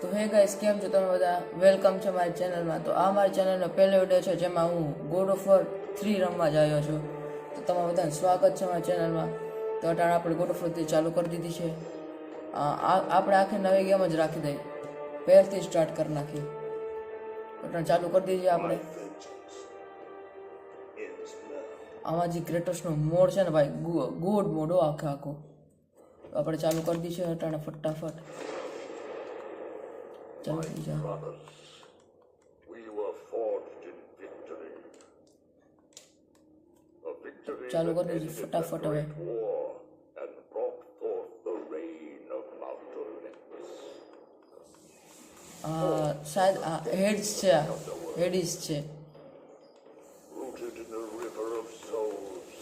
તો હે ગાઈસ, કેમ છો તમે બધા? વેલકમ છે મારી ચેનલમાં. તો આ મારી ચેનલનો પહેલો વિડીયો છે જેમાં હું ગોડ ઓફ વોર 3 રમવા જ આવ્યો છું. તો તમારું બધાનું સ્વાગત છે મારી ચેનલમાં. તો અટાણે આપણે ગોડ ઓફ વોર 3 ચાલુ કરી દીધી છે. આપણે આખી નવી ગેમ જ રાખી દઈએ, પહેલથી સ્ટાર્ટ કરી નાખીએ. અટાણે ચાલુ કરી દીધી આપણે. આમાં જે ક્રેટોસનો મોડ છે ને ભાઈ, ગોડ મોડ આખો તો આપણે ચાલુ કરી દઈશું અટાણે ફટાફટ. ચાલુ થઈ જાય. ચાલુ કરી દીધું ફટાફટ હવે. શાયદ હેડ્સ છે, હેડીસ છે.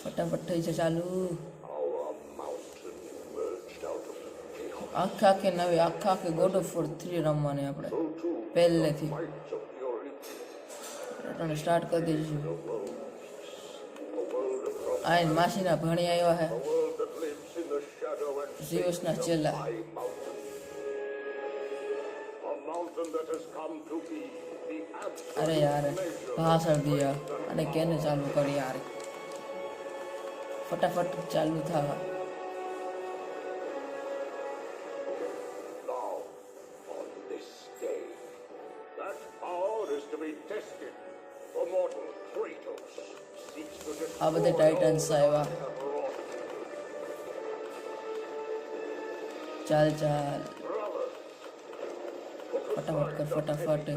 ફટાફટ થઈ છે ચાલુ. આખે નવી ગોડ ઓફ વોર 3 રમવાની આપણે પહેલેથી સ્ટાર્ટ કરી દઈશું. આઈને માસીના ભણી આવ્યા હે ઝીઓસના ચેલા. અરે યાર ભાષણ દિયા અને કેને ચાલુ કરી યાર. ફટાફટ ચાલુ થવા. આ બધા ટાઇટન્સ આવ્યા. ચાલ ફટાફટ કર ફટાફટ.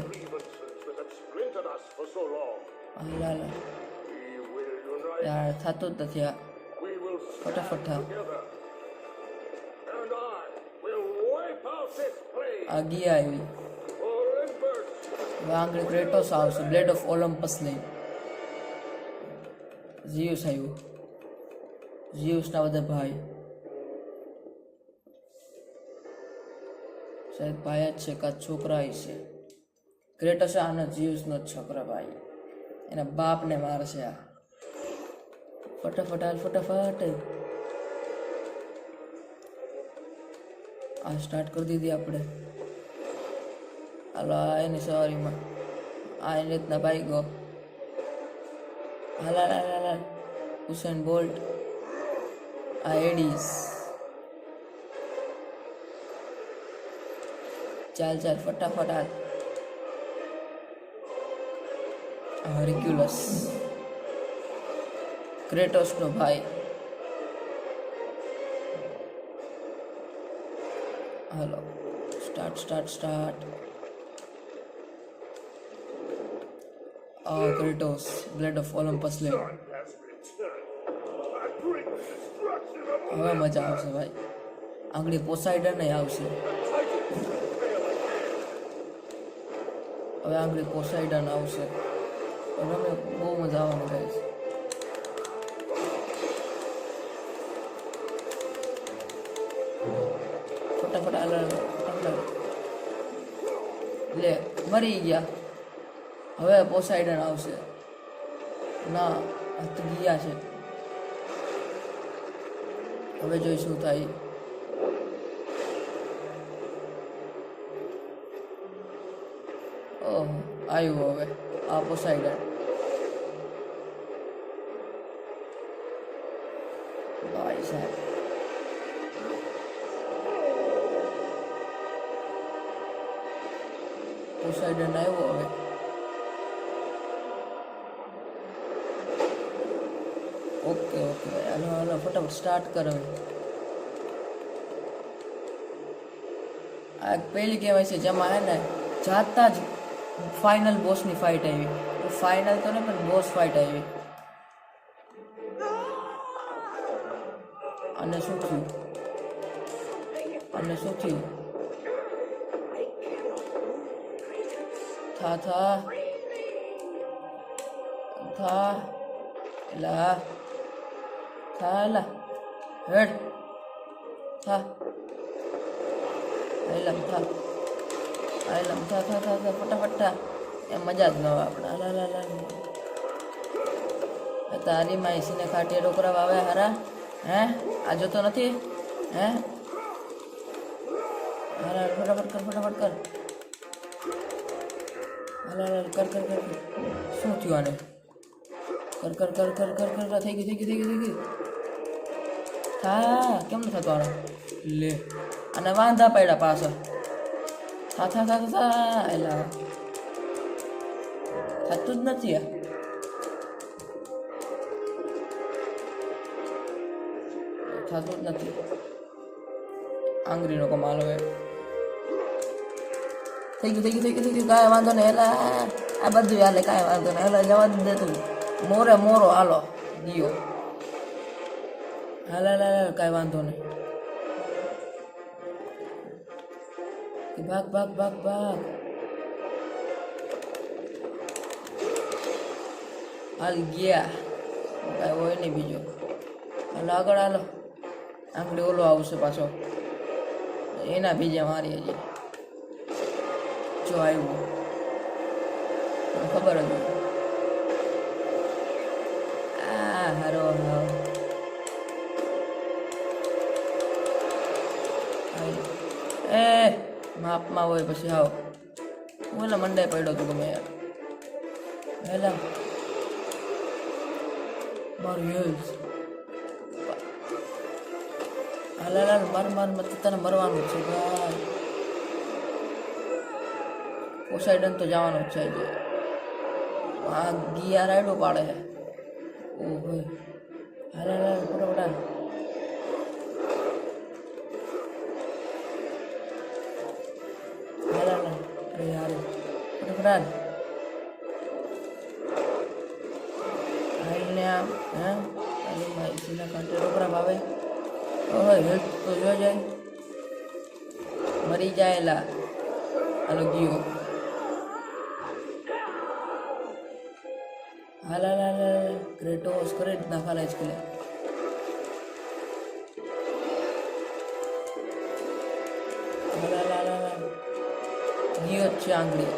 યાર થતું જ નથી. ફટાફટ થા. આગી આવી. આંગળી ક્રેટોસ આવશે, બ્લેડ ઓફ ઓલમ્પસ લઈ. ઝીઓસ આવ્યું, ઝીઓસના બધા ભાઈ. શાયદ ભાઈ જ છે કા છોકરા છે. ક્રેટોસ આનો ઝીઓસનો જ છોકરા ભાઈ, એના બાપને મારશે આ. ફટાફટ હાલ ફટાફટ. આ સ્ટાર્ટ કરી દીધી આપણે. હાલો એની સવારીમાં આ એની રીતના ભાઈ ગો. હાલ હુસેન બોલ્ટ. આ એડીસ. ચાલ ફટાફટ હાલ. હરક્યુલસ ક્રેટોસનો ભાઈ. હાલો સ્ટાર્ટ. ક્રેટોસ બ્લેડ ઓફ ઓલમ્પસ લે. હવે મજા આવશે ભાઈ. આંગળી પોસાઇડન આવશે. હવે આંગળી પોસાઇડન આવશે. હવે બહુ મજા આવવાની ગાઈસ. ફટાફટ લે. મરી ગયા. હવે પોસાઇડન આવશે. ના તો ગયા છે. હવે જોઈ શું થાય. ઓહ આવ્યું હવે આ પોસાઇડન. ભાઈ સાહેબ પોસાઇડન આવ્યો હવે. ઓકે હાલો ફટાફટ સ્ટાર્ટ કરો. આ પહેલી કહેવાય છે જેમાં હે ને જાતા જ ફાઇનલ બોસની ફાઇટ આવી. ફાઇનલ તો નહીં પણ બોસ ફાઇટ આવી. અને શું થયું? થા એલા હેડ થા ફટાફટ થા. એમ મજા જ ન આવે આપણે. તારી માઈસીને ખાટીએ ડોકરા વાવે હારા. હે આ જોતો નથી હે? હારા ફટાફટ કર. કર કર કર શું થયું આને કર કર કર કર કર કર કર થઈ ગઈ થા કેમ ન થતો આને લે અને વાંધા પડ્યા પાછળ થા થા થા થા એલા થતું જ નથી થતું જ નથી આંગળીનો કમાલ હવે થઈ ગયું કાંઈ વાંધો નહીં એલા આ બધું હાલે કાંઈ વાંધો નહીં એલા જવા દે તું મોરો હાલો ગયો હાલ કાંઈ વાંધો નહીં ભાગ હાલ ગયા કાંઈ હોય નહીં બીજો હાલો આગળ હાલો આંગળી ઓલો આવશે પાછો એના બીજે મારી હજી જો આવ્યું ખબર જ હારો એ માપમાં હોય પછી આવ હું એટલે મંડાઈ પડ્યો તું ગમે યાર હેલા મારું હેલ્થ હાલ માર મત તને મરવાનું છે ભાઈ પોસાઈડન તો જવાનું જ છે આ ગિયા રાયડો પાડે છે ઓ ભાઈ હાલ ફટાફટ અરે યાર ફટાફટ હાલને આમ હે ભાઈ સીના કાંટે રોકડા ભાવે ઓહો હેલ્થ તો જો જાય મરી જાયેલા હાલો ગયો હાલ ક્રેટોસ કરે નાખા લાઈસ કે ગયો છે આંગળી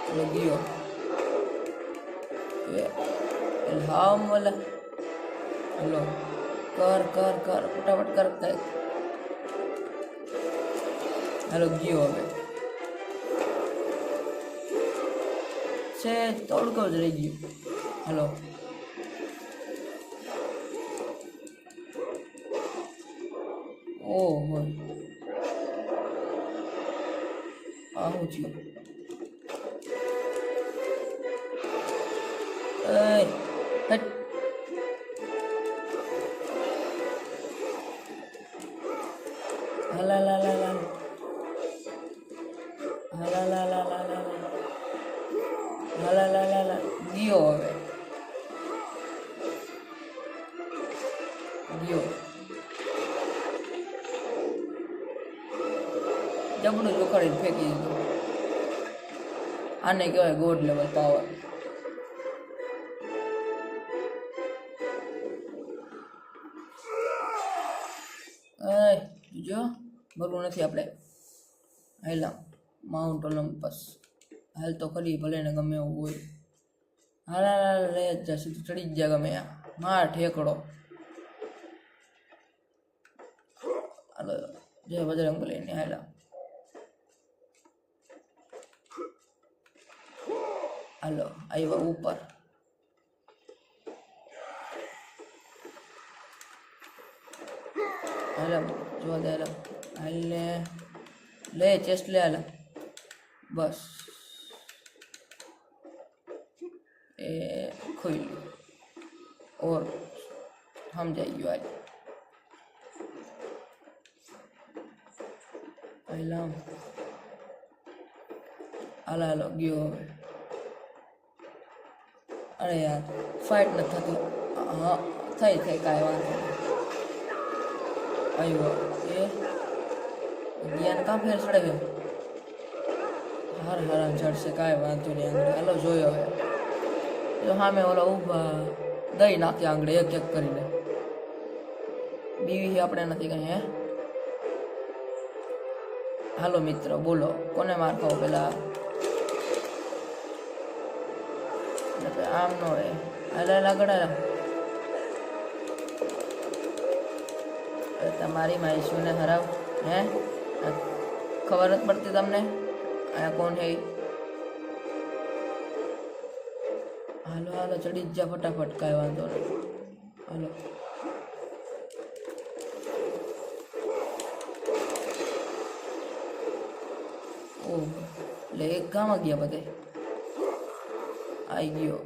હાલો ગયો હામ વાલા હાલો કર ફટાફટ કર હાલો ગયો હવે છે તોડકો જ રહી ગયું હાલો ઓહો આવું થયું હટ ગયો હવે ગયો જબડું જોખાડીને ફેંકી દીધું આને કહેવાય ગોડ લેવલ પાવર જો બરોબર નથી આપણે હાલા માઉન્ટ ઓલિમ્પસ હાલ તો ખરી ભલે ને ગમે એવું હોય હાલ લે જા સીધું ચડી જ જા ગમે માર ઠેકડો હાલો જય બજરંગબલી ને હાલા હાલો આવ્યા ઉપર હાલા જો દે હાલા હાલને લે ચેસ્ટ લે હાલા બસ એ ખોઈ લ્યું ઓર સમજાઈ ગયું આજે પહેલા હાલો ગયો હવે અરે યાર ફાઇટ નથી થતી હા થઈ કાંઈ વાંધો આવ્યો એ જ્ઞાન કાં ફેર ચડે ગયો હારામ ચડશે કાંઈ વાંધો નહીં આંગળી હાલો જોયો હવે જો સામે ઓલા ઊભા દહીં નાખી આંગળી એક કરીને બીવી આપણે નથી કંઈ હે હાલો મિત્ર બોલો કોને માર ખાવ પેલા આમ નો રે હાલા લાગડા તમારી માઈશુને હરાવ હે ખબર નથી પડતી તમને આ કોણ હે હાલો હાલો ચડી જ જા ફટાફટ, કાંઈ વાંધો નહીં. હાલો ઓહ, એટલે એક ગામમાં ગયા બધે. આવી ગયો.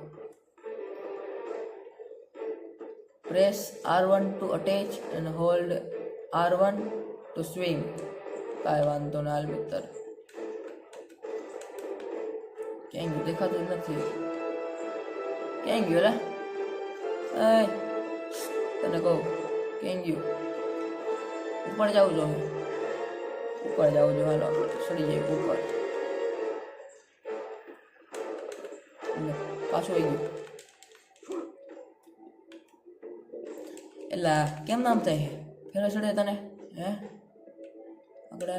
પ્રેસ R1 ટુ અટેચ અને હોલ્ડ R1 ટુ સ્વિંગ. કાંઈ વાંધો ના હાલ મિત્ર. ક્યાં ગયું દેખાતું જ નથી. ક્યાં ગયો લા? એ તને કહું ક્યાં ગયું? ઉપર જવું જો, ઉપર જવું જો. હાલો સડી જાય ઉપર. પાછું આવી ગયું. એલા કેમ નામ થાય ફેરો ચડે તને? હે આગળ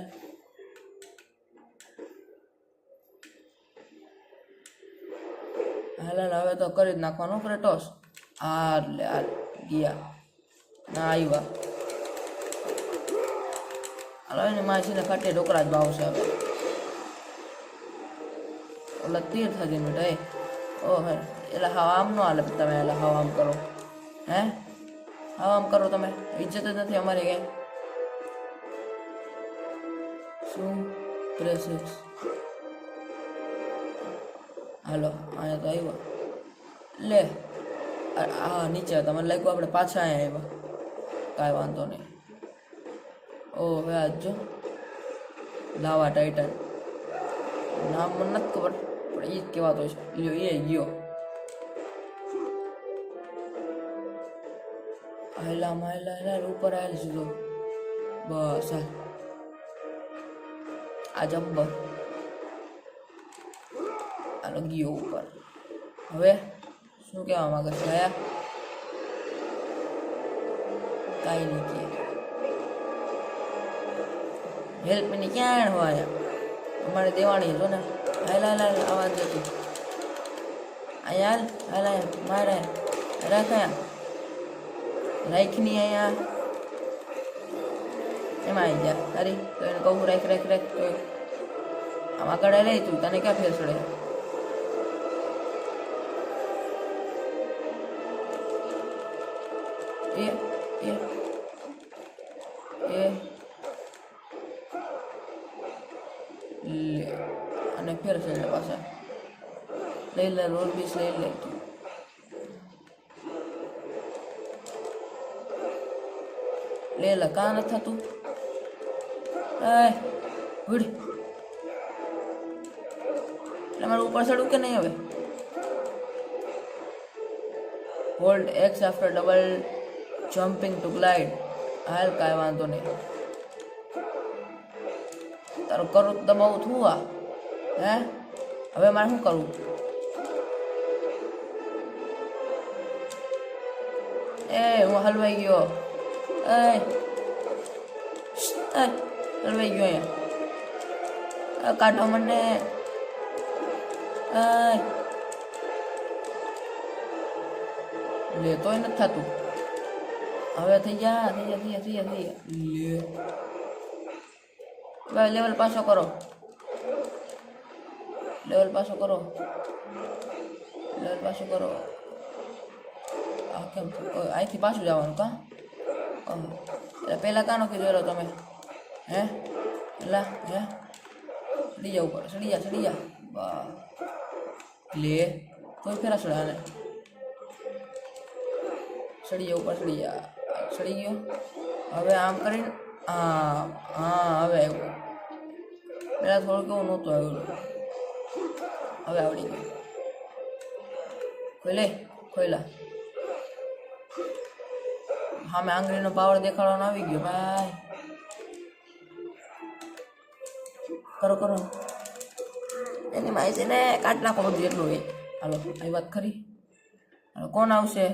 હાલ હવે તો કરી જ નાખવાનું ક્રેટોસ. હાર લે હાલ ગયા ના આવ્યા. હાલો એને માસીને ખાટે ઢોકરા જ ભાવશે હવે. ઓલા તીર થતી બેટા એ. ઓ હે એટલે હા આમ નો હાલે તમે. એટલે હા આમ કરો. હે હા આમ કરો તમે. ઇજ્જત જ નથી અમારી ક્યાંય. શું પ્રેસ X. હાલો અહીંયા તો આવ્યા. લે હા નીચે હતા. મને લાગ્યું આપણે પાછા અહીંયા આવ્યા. કાંઈ વાંધો નહીં. ઓ હવે આજ જો લાવા ટાઇટન નામ મને નથી ખબર પણ એ જ કહેવાતો છે. લ્યો એ ગયો. હાલા માયલા હેલા ઉપર આવેલ સીધો. બસ હાલ આ જબ્બર. હાલો ગયો ઉપર. હવે શું કહેવા માંગે છે? આયા કાંઈ નહીં કહે. હેલ્પ ની ક્યાં હોય અમારે દેવાણી જો ને. હાલ આવાજ જતી અહીંયા. હાલ હાલ મારે રાખાયા રાખની અહીંયા એમાં આવી ગયા. તારી તો એને કહું રાખ રાખ રાખ. તો આમ આગળ લઈ તું તને ક્યાં ફેર ચડે? એ એ એ લે અને ફેર ચડે પાછા. લઈ લે રોલ બીસ લઈ લે તું. લે લે કાં નથી થતું. ઉડી એટલે મારું ઉપર ચડવું કે નહીં હવે? Hold X after double jumping to glide. હાલ કાંઈ વાંધો નહીં. તારું કરું દબાવું થું આ. હે હવે મારે શું કરવું? એ હું હલવાઈ ગયો. હલવાઈ ગયો અહીંયા. કાઢો મને. લે તોય નથી થતું. હવે થઈ જા થઈ જા થઈ જા થઈ જા થઈ જા. લે લેવલ પાછો કરો. લેવલ પાછો કરો. લેવલ પાછો કરો. આ કેમ અહીંથી પાછું જવાનું કા? એટલે પહેલાં કાનો કીધું તમે? હે એલા હે સડી જા ઉપર. સડી જા સડી જા. બા લે કોઈ ફેરા સડાને. સડી જા ઉપર સડી જા. સડી ગયો. હવે આમ કરીને હા હા હવે આવ્યું. પહેલાં થોડું કેવું નહોતું આવ્યું. હવે આવડી ગયું. ખોલે ખોયલા. હા મેં આંગળીનો પાવર દેખાડવાનો આવી ગયો ભાઈ. કરો કરો એની માહિતી ને કાઢ નાખો બધું એટલું હોય. હાલો આવી વાત ખરી. હાલો કોણ આવશે?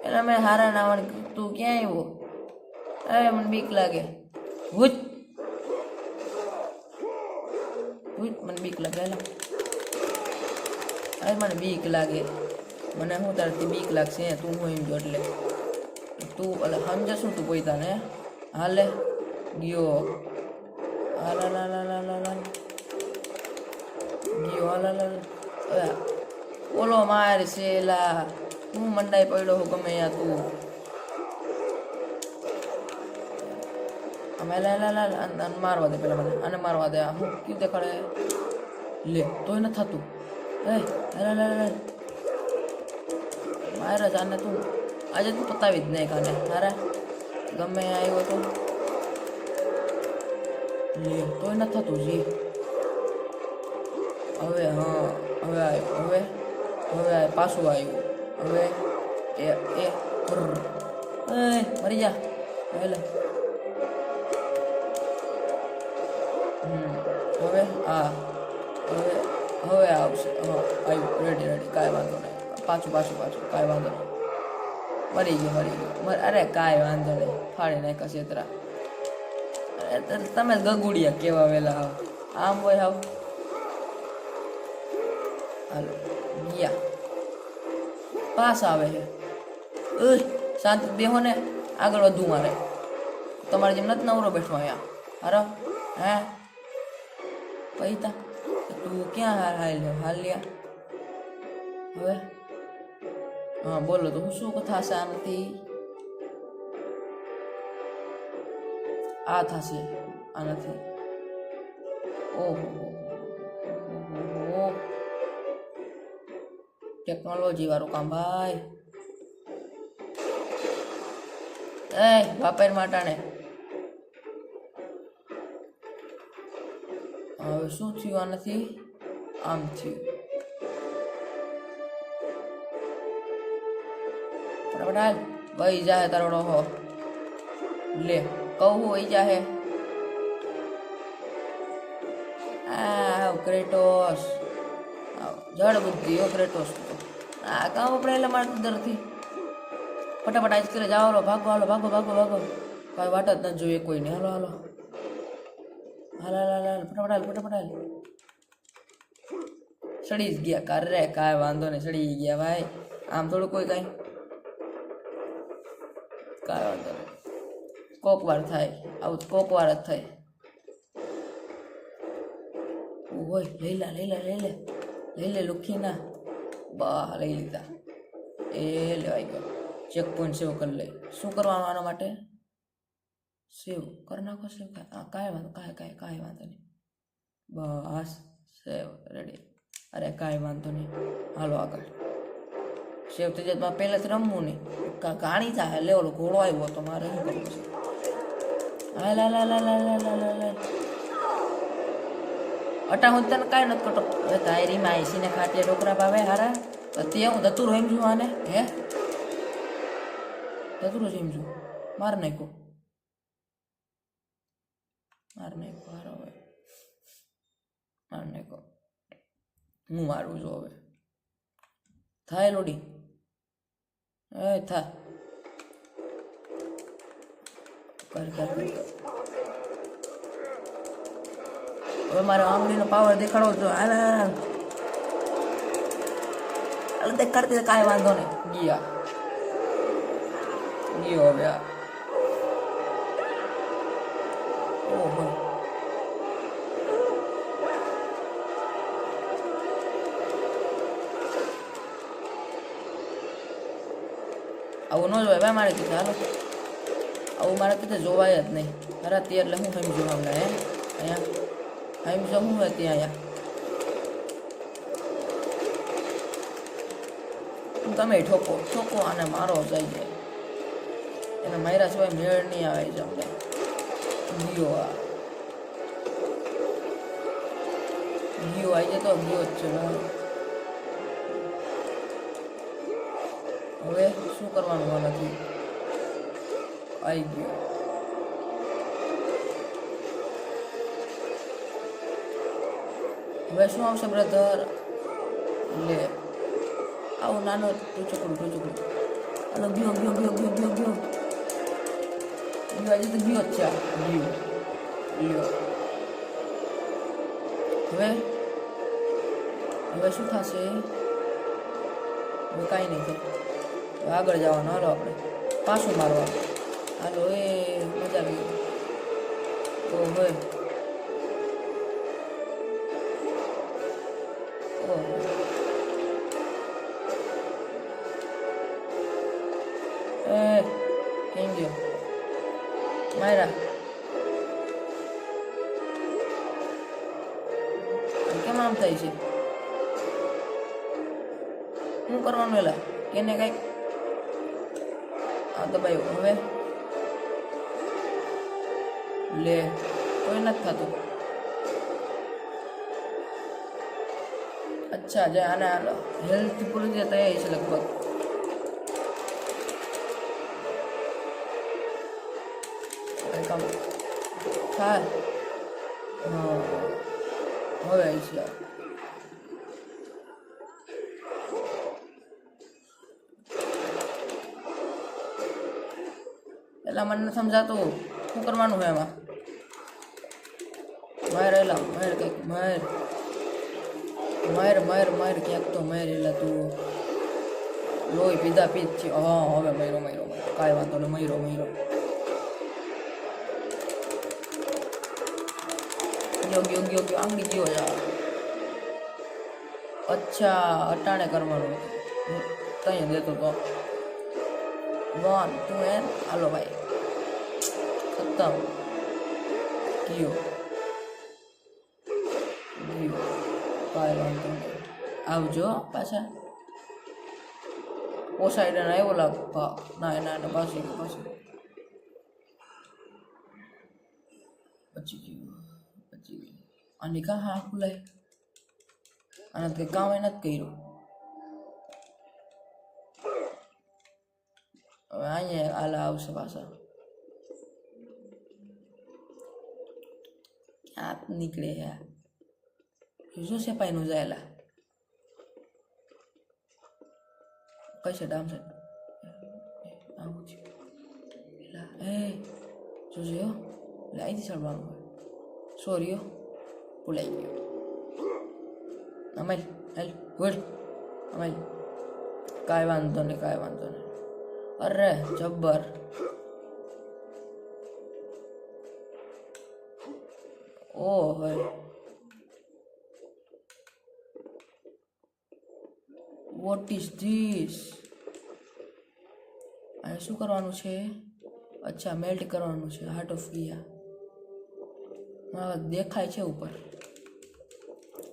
એટલે મેં હારા ના આવડે. તું ક્યાં આવ્યો? અરે મને બીક લાગે. ભૂત ભૂત મને બીક લાગે. અરે મને બીક લાગે. મને શું તારથી બીક લાગશે? તું હું એમ જો એટલે તું એટલે સમજે શું તું પોઈતા ને? હાલે ગયો. હાલ ગયો હાલ ઓલો માર છે લા હું મંડાઈ પડ્યો હું ગમે યા તું અમે લા મારવા દે પેલા મને આને મારવા દે હું કયું દેખાડે લે તોય ન થતું મારે જાને તું આજે તું પતાવી જ નહીં કાને હારે ગમે આવ્યો તો લે તોય ન થતું જી હવે હા હવે આવ્યું હવે પાછું આવ્યું હવે એ મરી જા એટલે હવે હા હવે આવશે હા આવ્યું રેડી કાંઈ વાંધો નહીં પાછું કાંઈ વાંધો નહીં મરી ગયો અરે કાંઈ વાંધો નહીં ફાડી નાખ્યા છેતરા તમે ગગુડિયા કેવા વેલા આવ આમ હોય આવ હાલો ગયા પાસ આવે છે શાંતિ બેહો ને આગળ વધુ મારે તમારે જેમ નથી નવરો બેઠો અહીંયા હારો હે પૈતા તું ક્યાં હાલ લ્યા હવે હા બોલો તો હું શું થશે આનાથી આ થશે આનાથી ઓહો ટેકનોલોજી વાળું કામ ભાઈ વાપર માટાને હવે શું થયું આનાથી આમ થયું બરાબર વહી જાહે તારો હો લે કહું વહી જાહે ક્રેટોસ જળ બુદ્ધિ ઓ ક્રેટોસ આ કામ આપણે એટલે મારે દરથી ફટાફટ આજ કરે જાઓ ભાગો ભાગો કાંઈ વાટ જ ન જોઈએ કોઈને હાલો ફટાફટ સડી જ ગયા કરે કાંઈ વાંધો નહીં સડી ગયા ભાઈ આમ થોડું કોઈ કાંઈ વાંધો નહીં કોક વાર થાય આવું કોક વાર જ થાય હોય લઈ લે લુખીના બા લઈ લીધા એ લેવાઈ ગયો ચેક પોઈન્ટ સેવ કરી લે શું કરવાનું આના માટે સેવ કરી નાખો સેવ કાંઈ વાંધો નહીં બસ સેવ રેડી અરે કાંઈ વાંધો નહીં હાલો આગળ સેવ થઈ જાય પહેલાંથી રમવું નહીં ગાણી થાય લે ઓલો ઘોડો આવ્યો તો મારે શું કરવું છે અટા હું તને કાંઈ નથી કરતો હવે તારી માયસીને ખાટીએ ઢોકરા ભાવે હારા તે હું ધતુર સમજું આને હે ધતુર સમજું માર નાખો હારો હવે માર નાખો હું મારું છું હવે થાય લોડી થા કર હવે મારે આંગળીનો પાવર દેખાડવો છો હાલ દેખાડતી કાંઈ વાંધો નહીં ગયો હવે ઓહો આવું ન જોવાય ભાઈ મારે કીધું હાલો આવું મારે કીધું જોવાય જ નહીં ખરા તે એટલે હું સમજુ હમણાં હે અહીંયા સમજો હું હોય ત્યાં અહીંયા તમે ઠોકો આને મારો જઈ જાય એને માર્યા સિવાય મેળ નહીં આવે છે અમને ગયો આવી જાય તો ગયો જ છે હવે શું કરવાનું આનાથી આવી ગયો હવે શું આવશે બ્રધર લે આવું નાનો ટૂચકડું હાલો ગયો આજે તો ગયો જ છે ગયો હવે શું થશે હવે કાંઈ નહીં થાય આગળ જવાનું હાલો આપણે પાછું મારવાનું હાલો એ મજા આવી તો હવે માયરા કેમ આમ થાય છે? શું કરવાનું એલા? કેને કઈક આ દબાયું. હવે લે કોઈ નથી થતું. અચ્છા જે આના હેલ્થ પૂરી રીતે તૈયારી છે લગભગ. કામ થાય. હા હવે છે એટલે મને નથી સમજાતું શું કરવાનું હોય એમાં. માર એલા માર કંઈક માર માર માર માર ક્યાંક તો માર એલા તું લોહી પીધા પીધ છે. હા હવે મયરો મયરો મયરો કાંઈ વાંધો નહીં. મયરો મયરો ગયો ગયો ગયો ગયો આંગળી ગયો યાર. અચ્છા અટાણે કરવાનું ત્યાં દેતો તો 1 2 એન હાલો ભાઈ ખતમ. ગયો ગયો કાંઈ વાંધો નહીં. આવજો પાછા. પોસાઈડન આવ્યો લાગવા. ના ના ના પાછી પાછી પછી ગયું પછી ગયું. આની કાં હા ખુલાય? આને કંઈ કામ નથી કર્યું. હવે અહીંયા આલા આવશે પાછા. ક્યાં નીકળે યાર? શું છે પાઈનું જાયેલા? કઈ છે ડામ છે? આવું છે પેલા એ જોજે હો. એટલે અહીંથી ચડવાનું હોય. સોરી હો ભૂલાઈ ગયો. અમાલ હાલ ગુડ અમાલ. કાંઈ વાંધો નહીં કાંઈ વાંધો નહીં. અરે જબ્બર. ઓહ હોય વોટ ઇઝ ધીસ? આ શું કરવાનું છે? અચ્છા મેલ્ટ કરવાનું છે. હાર્ટ ઓફ ગિયા દેખાય છે ઉપર.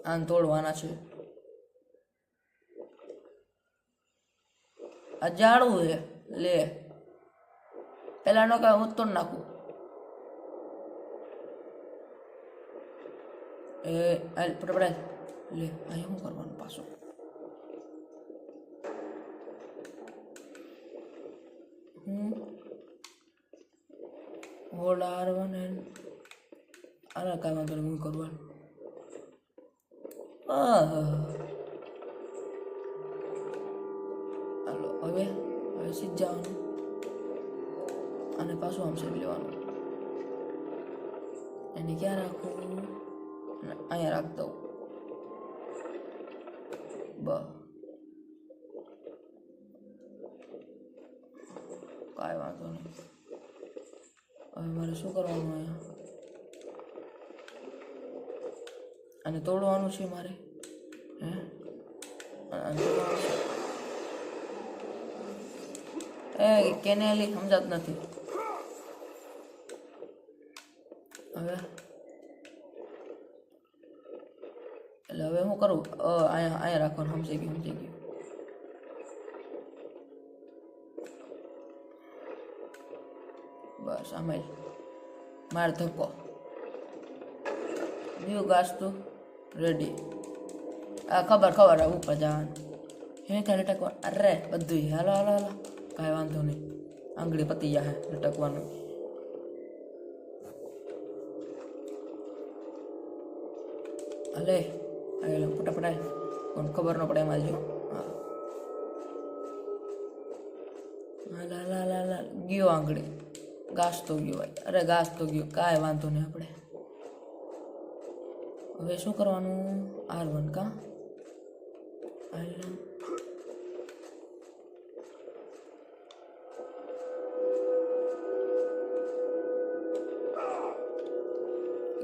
આને તોડવાના છે. આ જાડું છે લે. પેલાનો કાંઈ હું તોડ નાખું. એ પકડાય લે. અહીં શું કરવાનું પાછું? હોલ્ડ R1 એન્ડ આના કાંઈ વાંધો નહીં. હું કરવાનું હાલો હવે હવે સીધ જવાનું. અને પાછું આમ સીધ લેવાનું. એને ક્યાં રાખવું? અહીંયા રાખ દઉં. કાંઈ વાંધો નહીં. હવે મારે શું કરવાનું? અહીંયા અને તોડવાનું છે મારે. હે એ કેનેલી સમજાત નથી. હવે એટલે હવે શું કરું? અહીંયા રાખવાનું. સમજાઈ ગયું સમજાઈ ગયું. બસ આમે માર ધક્કો દીવ ઘાસ તું રેડી. આ ખબર ખબર ઉપર જવાનું. હે કાંઈ લટકવા? અરે બધું હાલો હાલો હાલો. કાંઈ વાંધો નહીં. આંગળી પતી જાય લટકવાનું. હલે આવેલો ફટાફટ. કોણ ખબર ન પડે એમાં જો. હા હાલ હાલ હાલ હાલ ગયો આંગળી. ઘાસ તો ગયો ભાઈ. અરે ઘાસ તો ગયો. કાંઈ વાંધો નહીં. આપણે હવે શું કરવાનું? R1 કાં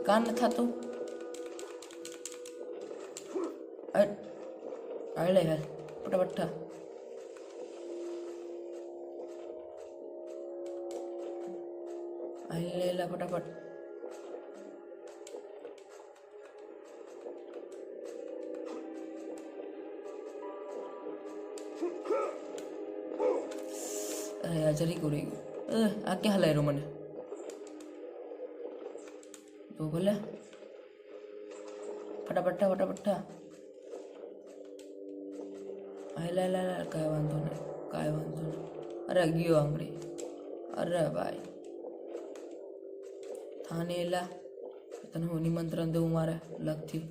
કાન ન થતું. હાલે હાલ ફટાફટ. હાલ લેલા ફટાફટ. અરે આ જરી કરી ગયું. આ ક્યાં હલાય મને તો ભલે ફટાફટ ફટાફટ. હાલ કાંઈ વાંધો નહીં, કાંઈ વાંધો નહીં. અરે ગયો આંગળી. અરે ભાઈ થાને એલા તને હું નિમંત્રણ દઉં મારે લગથી.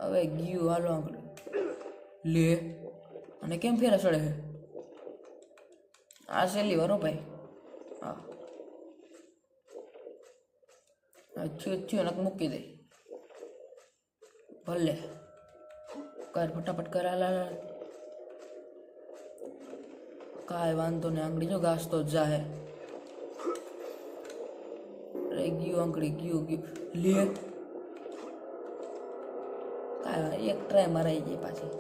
હવે ગયું હાલો આંગળી લે. અને કેમ ફેરા ચડે છે આ સહેલી વારો ભાઈ. હા થયું નક મૂકી દે ભલે કર ફટાફટ કર. હાલ કાંઈ વાંધો ને આંગળી જો ઘાસ તો જાહે. અરે ગયું આંગળી ગયું લે. કાંઈ એક ટ્રાય મારાઈ જાય પાછી.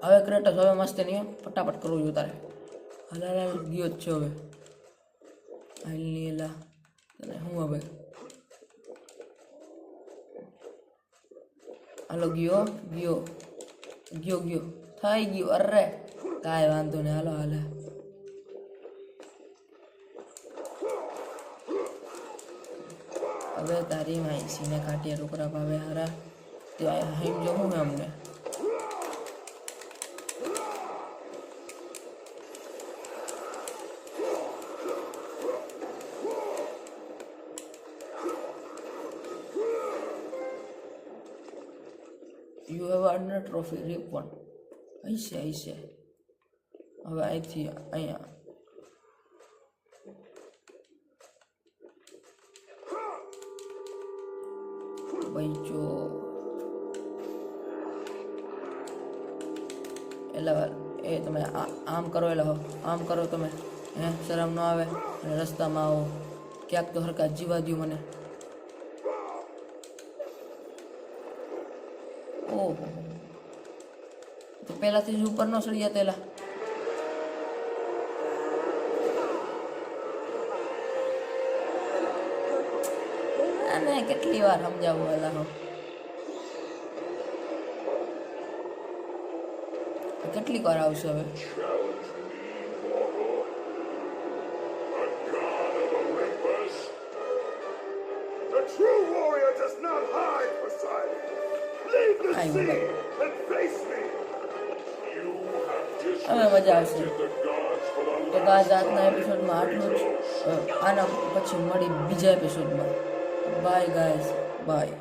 હવે ક્રેટસ હવે મસ્ત નહીં ફટાફટ કરવું જોઈએ તારે. હાલ ગયો જ છે હવે. હાલ ની એલા હું હવે હાલો ગયો ગયો ગયો ગયો થઈ ગયું. અરે કાંઈ વાંધો નહીં હાલો હાલે. હવે તારી માઈસીને કાઢીએ રોકડા ભાવે હારા ત્યાં હિમ જવું ને અમને. You have earned a trophy, reap one. હશે હવે અહીંથી અહીંયા ભાઈ જો એટલે એ તમે આમ કરો એટલે આમ કરો તમે. શરમ ન આવે અને રસ્તામાં આવો ક્યાંક તો હરકા જીવા દો મને. ઓહો તો પહેલાથી જ ઉપર ન સળી જતેલા. અને કેટલી વાર સમજાવું એલા કેટલીક વાર આવશે હવે. હવે મજા આવશે. તો ગાઈસ આજના એપિસોડમાં આટલું જ. આના પછી મળી બીજા એપિસોડમાં. Bye guys by.